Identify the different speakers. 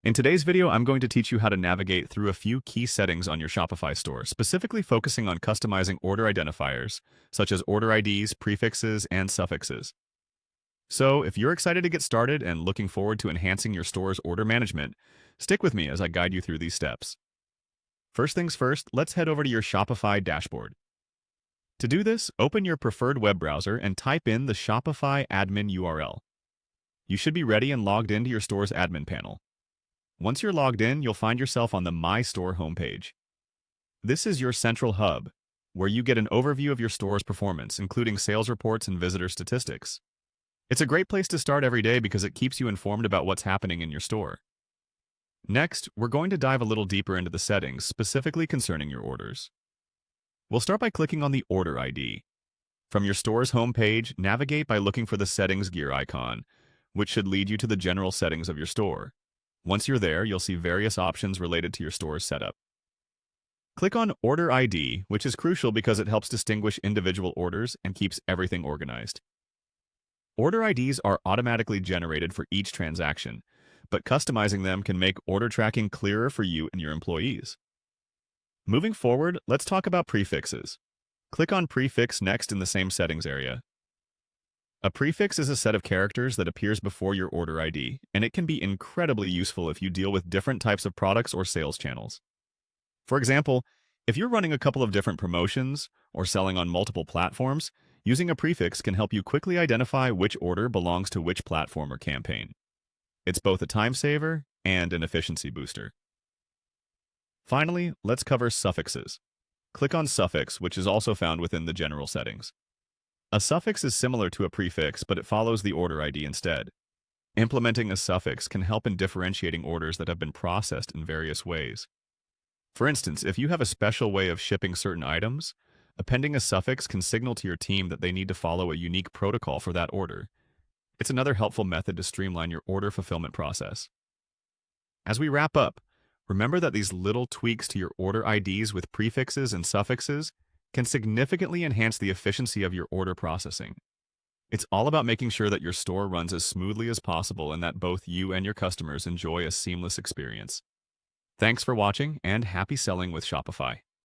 Speaker 1: In today's video, I'm going to teach you how to navigate through a few key settings on your Shopify store, specifically focusing on customizing order identifiers, such as order IDs, prefixes, and suffixes. So, if you're excited to get started and looking forward to enhancing your store's order management, stick with me as I guide you through these steps. First things first, let's head over to your Shopify dashboard. To do this, open your preferred web browser and type in the Shopify admin URL. You should be ready and logged into your store's admin panel. Once you're logged in, you'll find yourself on the My Store homepage. This is your central hub, where you get an overview of your store's performance, including sales reports and visitor statistics. It's a great place to start every day because it keeps you informed about what's happening in your store. Next, we're going to dive a little deeper into the settings, specifically concerning your orders. We'll start by clicking on the Order ID. From your store's homepage, navigate by looking for the Settings gear icon, which should lead you to the general settings of your store. Once you're there, you'll see various options related to your store's setup. Click on Order ID, which is crucial because it helps distinguish individual orders and keeps everything organized. Order IDs are automatically generated for each transaction, but customizing them can make order tracking clearer for you and your employees. Moving forward, let's talk about prefixes. Click on Prefix next in the same settings area. A prefix is a set of characters that appears before your order ID, and it can be incredibly useful if you deal with different types of products or sales channels. For example, if you're running a couple of different promotions or selling on multiple platforms, using a prefix can help you quickly identify which order belongs to which platform or campaign. It's both a time saver and an efficiency booster. Finally, let's cover suffixes. Click on Suffix, which is also found within the general settings. A suffix is similar to a prefix, but it follows the order ID instead. Implementing a suffix can help in differentiating orders that have been processed in various ways. For instance, if you have a special way of shipping certain items, appending a suffix can signal to your team that they need to follow a unique protocol for that order. It's another helpful method to streamline your order fulfillment process. As we wrap up, remember that these little tweaks to your order IDs with prefixes and suffixes can significantly enhance the efficiency of your order processing. It's all about making sure that your store runs as smoothly as possible and that both you and your customers enjoy a seamless experience. Thanks for watching and happy selling with Shopify.